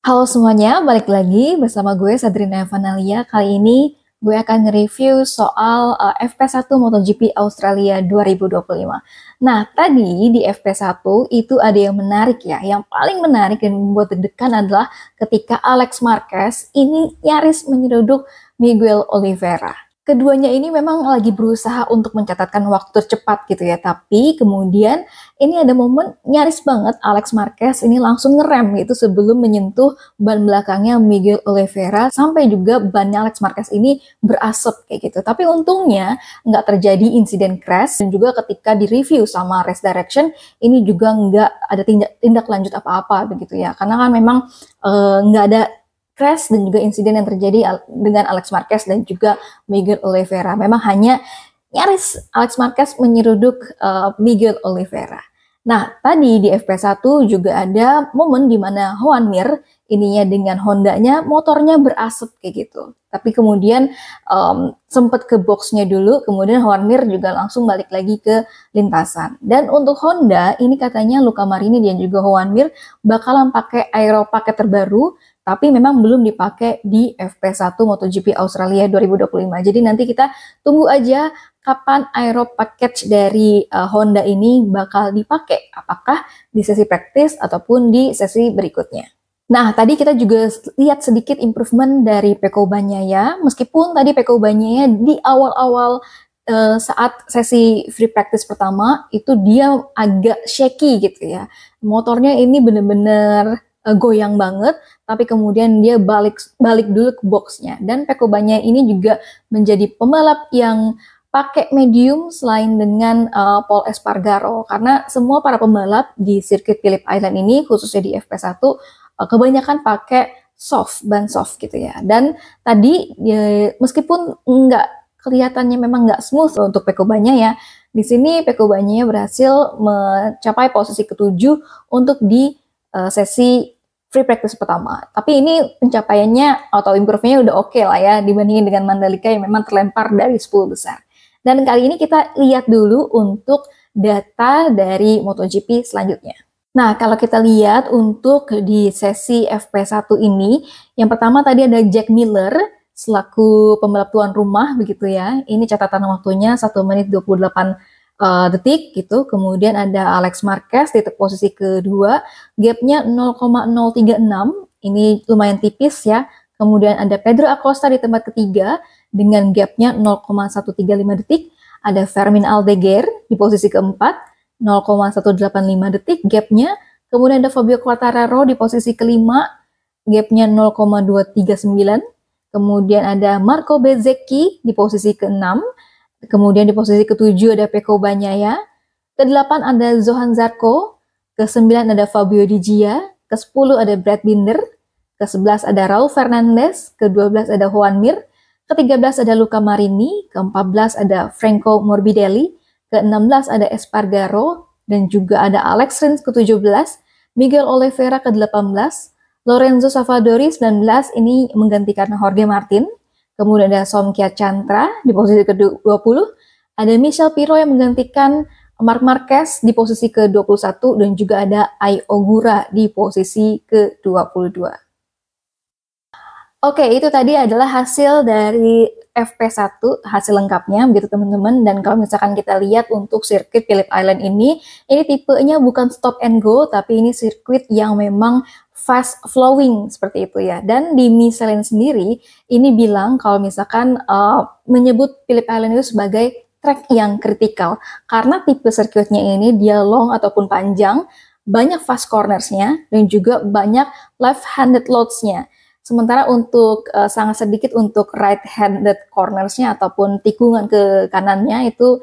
Halo semuanya, balik lagi bersama gue Sadrina Evanalia. Kali ini gue akan nge-review soal FP1 MotoGP Australia 2025. Nah, tadi di FP1 itu ada yang menarik ya. Yang paling menarik dan membuat deg-degan adalah ketika Alex Marquez ini nyaris menyeruduk Miguel Oliveira. Keduanya ini memang lagi berusaha untuk mencatatkan waktu tercepat gitu ya, tapi kemudian ini ada momen nyaris banget Alex Marquez ini langsung ngerem gitu sebelum menyentuh ban belakangnya Miguel Oliveira sampai juga bannya Alex Marquez ini berasap kayak gitu. Tapi untungnya nggak terjadi insiden crash dan juga ketika di-review sama Race Direction ini juga nggak ada tindak lanjut apa-apa begitu ya. Karena kan memang nggak ada crash dan juga insiden yang terjadi dengan Alex Marquez dan juga Miguel Oliveira. Memang hanya nyaris Alex Marquez menyeruduk Miguel Oliveira. Nah, tadi di FP1 juga ada momen di mana Joan Mir ininya dengan Hondanya motornya berasap kayak gitu. Tapi kemudian sempat ke boxnya dulu, kemudian Joan Mir juga langsung balik lagi ke lintasan. Dan untuk Honda, ini katanya Luca Marini dan juga Joan Mir bakalan pakai aero paket terbaru, tapi memang belum dipakai di FP1 MotoGP Australia 2025. Jadi nanti kita tunggu aja kapan aero package dari Honda ini bakal dipakai. Apakah di sesi praktis ataupun di sesi berikutnya. Nah, tadi kita juga lihat sedikit improvement dari Pecco Bagnaia. Meskipun tadi Pecco Bagnaia di awal-awal saat sesi free practice pertama itu dia agak shaky gitu ya. Motornya ini bener-bener goyang banget, tapi kemudian dia balik dulu ke boxnya. Dan Pecco Bagnaia ini juga menjadi pembalap yang pakai medium selain dengan Paul Espargaro, karena semua para pembalap di sirkuit Phillip Island ini khususnya di FP1 kebanyakan pakai ban soft gitu ya. Dan tadi meskipun nggak kelihatannya memang nggak smooth untuk Pecco Bagnaia, di sini Pecco Bagnaia berhasil mencapai posisi ketujuh untuk di sesi free practice pertama. Tapi ini pencapaiannya atau improve-nya udah oke lah ya dibandingin dengan Mandalika yang memang terlempar dari 10 besar. Dan kali ini kita lihat dulu untuk data dari MotoGP selanjutnya. Nah, kalau kita lihat untuk di sesi FP1 ini, yang pertama tadi ada Jack Miller selaku pembalap tuan rumah begitu ya. Ini catatan waktunya 1 menit 28 detik gitu. Kemudian ada Alex Marquez di posisi kedua, gapnya 0,036, ini lumayan tipis ya. Kemudian ada Pedro Acosta di tempat ketiga dengan gapnya 0,135 detik. Ada Fermin Aldeguer di posisi keempat, 0,185 detik gapnya. Kemudian ada Fabio Quartararo di posisi kelima, gapnya 0,239. Kemudian ada Marco Bezzecchi di posisi keenam. Kemudian di posisi ketujuh ada Pecco Bagnaia, ke-8 ada Johan Zarco, ke-9 ada Fabio Di Gia, ke-10 ada Brad Binder, ke-11 ada Raul Fernandez, ke-12 ada Joan Mir, ke-13 ada Luca Marini, ke-14 ada Franco Morbidelli, ke-16 ada Espargaro, dan juga ada Alex Rins ke-17, Miguel Oliveira ke-18, Lorenzo Savadori 19 ini menggantikan Jorge Martin. Kemudian ada Somkia Chantra di posisi ke-20, ada Michel Pirro yang menggantikan Marc Marquez di posisi ke-21, dan juga ada Ai Ogura di posisi ke-22. Oke, itu tadi adalah hasil dari FP1, hasil lengkapnya begitu teman-teman. Dan kalau misalkan kita lihat untuk sirkuit Phillip Island ini tipenya bukan stop and go, tapi ini sirkuit yang memang fast flowing seperti itu ya. Dan di Michelin sendiri ini bilang kalau misalkan menyebut Phillip Island itu sebagai track yang kritikal karena tipe sirkuitnya ini dia long ataupun panjang, banyak fast cornersnya dan juga banyak left-handed loads-nya. Sementara untuk sangat sedikit untuk right-handed cornersnya ataupun tikungan ke kanannya itu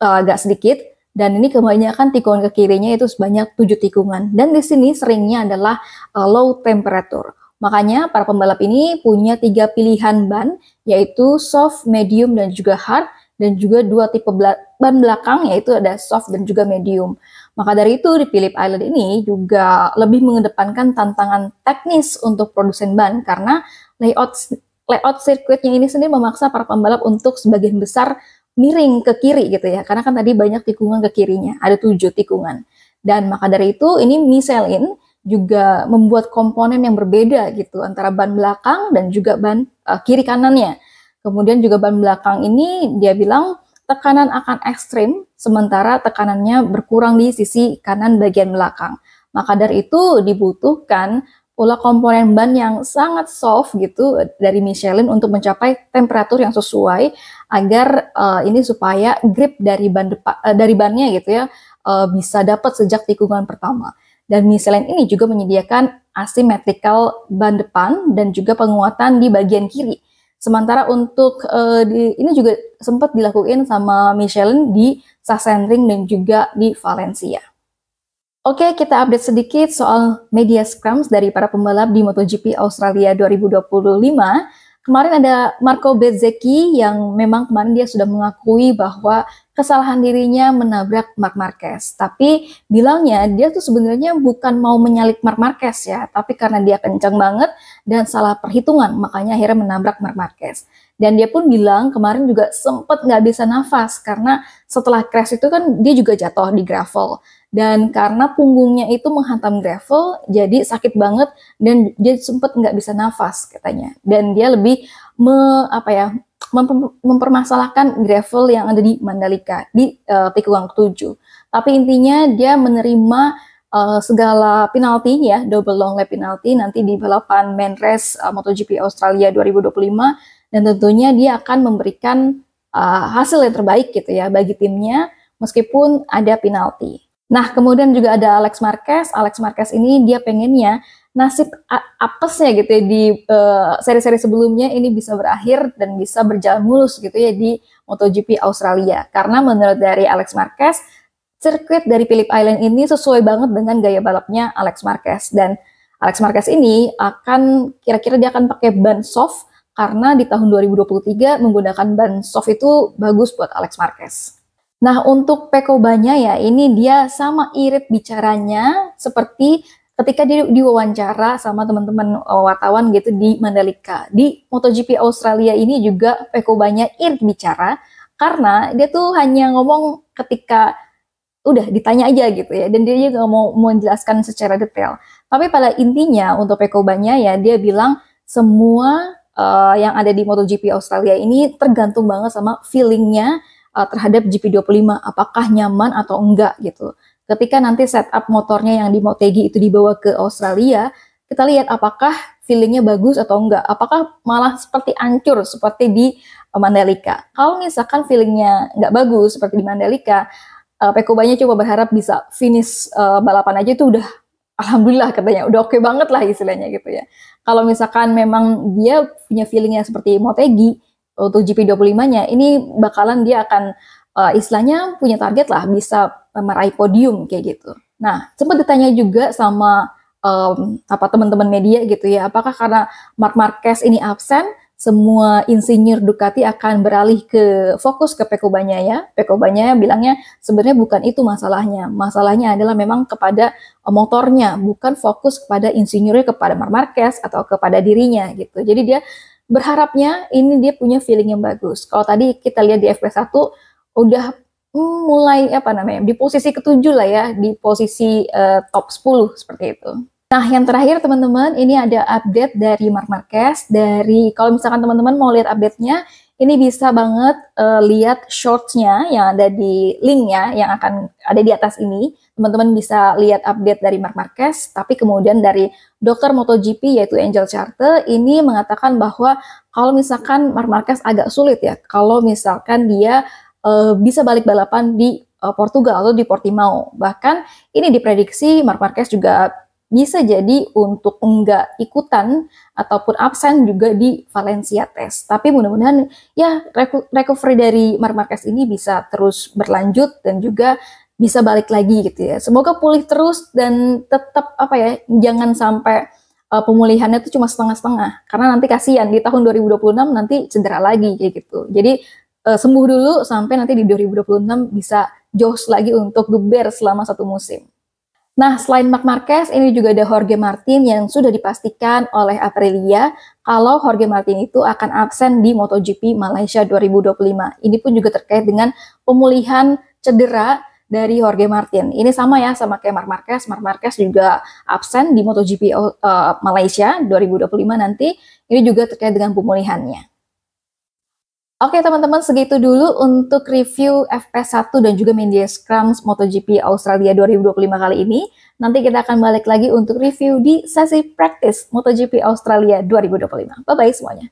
agak sedikit. Dan ini kebanyakan tikungan ke kirinya itu sebanyak 7 tikungan. Dan di sini seringnya adalah low temperature. Makanya para pembalap ini punya 3 pilihan ban, yaitu soft, medium, dan juga hard. Dan juga 2 tipe ban belakang, yaitu ada soft dan juga medium. Maka dari itu di Phillip Island ini juga lebih mengedepankan tantangan teknis untuk produsen ban. Karena layout sirkuitnya ini sendiri memaksa para pembalap untuk sebagian besar miring ke kiri gitu ya, karena kan tadi banyak tikungan ke kirinya, ada 7 tikungan. Dan maka dari itu ini Michelin juga membuat komponen yang berbeda gitu antara ban belakang dan juga ban kiri kanannya. Kemudian juga ban belakang ini dia bilang tekanan akan ekstrim, sementara tekanannya berkurang di sisi kanan bagian belakang. Maka dari itu dibutuhkan pula komponen ban yang sangat soft gitu dari Michelin untuk mencapai temperatur yang sesuai agar ini supaya grip dari ban depan dari bannya gitu ya bisa dapat sejak tikungan pertama. Dan Michelin ini juga menyediakan asymmetrical ban depan dan juga penguatan di bagian kiri. Sementara untuk ini juga sempat dilakukan sama Michelin di Sachsenring dan juga di Valencia. Oke, kita update sedikit soal media scrums dari para pembalap di MotoGP Australia 2025. Kemarin ada Marco Bezzecchi yang memang kemarin dia sudah mengakui bahwa kesalahan dirinya menabrak Marc Marquez. Tapi bilangnya dia tuh sebenarnya bukan mau menyalip Marc Marquez ya, tapi karena dia kencang banget dan salah perhitungan, makanya akhirnya menabrak Marc Marquez. Dan dia pun bilang kemarin juga sempat nggak bisa nafas karena setelah crash itu kan dia juga jatuh di gravel. Dan karena punggungnya itu menghantam gravel, jadi sakit banget dan dia sempat nggak bisa nafas katanya. Dan dia lebih mempermasalahkan gravel yang ada di Mandalika di tikungan ke-7. Tapi intinya dia menerima segala penalti ya, double long lap penalti nanti di balapan main race MotoGP Australia 2025 dan tentunya dia akan memberikan hasil yang terbaik gitu ya bagi timnya meskipun ada penalti. Nah, kemudian juga ada Alex Marquez. Alex Marquez ini dia pengennya nasib apesnya gitu ya di seri-seri sebelumnya ini bisa berakhir dan bisa berjalan mulus gitu ya di MotoGP Australia. Karena menurut dari Alex Marquez, sirkuit dari Phillip Island ini sesuai banget dengan gaya balapnya Alex Marquez. Dan Alex Marquez ini akan kira-kira dia akan pakai ban soft karena di tahun 2023 menggunakan ban soft itu bagus buat Alex Marquez. Nah, untuk Pecco Bagnaia ini dia sama irit bicaranya seperti ketika dia diwawancara sama teman-teman wartawan gitu di Mandalika. Di MotoGP Australia ini juga Pecco Bagnaia irit bicara karena dia tuh hanya ngomong ketika udah ditanya aja gitu ya, dan dia juga nggak mau menjelaskan secara detail. Tapi pada intinya untuk Pecco Bagnaia dia bilang semua yang ada di MotoGP Australia ini tergantung banget sama feelingnya terhadap GP25, apakah nyaman atau enggak gitu. Ketika nanti setup motornya yang di Motegi itu dibawa ke Australia, kita lihat apakah feelingnya bagus atau enggak, apakah malah seperti ancur seperti di Mandalika. Kalau misalkan feelingnya enggak bagus seperti di Mandalika, Pecco Bagnaia coba berharap bisa finish balapan aja itu udah alhamdulillah katanya, udah oke banget lah istilahnya gitu ya. Kalau misalkan memang dia punya feelingnya seperti Motegi, untuk GP25-nya, ini bakalan dia akan istilahnya punya target lah, bisa meraih podium kayak gitu. Nah, sempat ditanya juga sama teman-teman media gitu ya, apakah karena Marc Marquez ini absen, semua insinyur Ducati akan beralih ke fokus ke Pecco Bagnaia. Pecco Bagnaia bilangnya sebenarnya bukan itu masalahnya. Masalahnya adalah memang kepada motornya, bukan fokus kepada insinyurnya, kepada Marc Marquez atau kepada dirinya gitu. Jadi dia berharapnya ini dia punya feeling yang bagus. Kalau tadi kita lihat di FP1 udah mulai di posisi ke-7 lah ya, di posisi top 10 seperti itu. Nah, yang terakhir teman-teman, ini ada update dari Marc Marquez. Kalau misalkan teman-teman mau lihat update-nya, ini bisa banget lihat shorts-nya yang ada di link-nya yang akan ada di atas ini. Teman-teman bisa lihat update dari Marc Marquez, tapi kemudian dari dokter MotoGP yaitu Angel Charte ini mengatakan bahwa kalau misalkan Marc Marquez agak sulit ya, kalau misalkan dia bisa balik balapan di Portugal atau di Portimao. Bahkan ini diprediksi Marc Marquez juga bisa jadi untuk enggak ikutan ataupun absen juga di Valencia Test. Tapi mudah-mudahan ya recovery dari Marc Marquez ini bisa terus berlanjut dan juga bisa balik lagi gitu ya. Semoga pulih terus dan tetap jangan sampai pemulihannya itu cuma setengah-setengah. Karena nanti kasihan di tahun 2026 nanti cedera lagi kayak gitu. Jadi sembuh dulu sampai nanti di 2026 bisa jos lagi untuk geber selama 1 musim. Nah, selain Marc Marquez, ini juga ada Jorge Martin yang sudah dipastikan oleh Aprilia kalau Jorge Martin itu akan absen di MotoGP Malaysia 2025. Ini pun juga terkait dengan pemulihan cedera dari Jorge Martin. Ini sama ya, sama kayak Marc Marquez. Marc Marquez juga absen di MotoGP Malaysia 2025 nanti. Ini juga terkait dengan pemulihannya. Oke teman-teman, segitu dulu untuk review FP1 dan juga media scrums MotoGP Australia 2025 kali ini. Nanti kita akan balik lagi untuk review di sesi practice MotoGP Australia 2025. Bye-bye semuanya.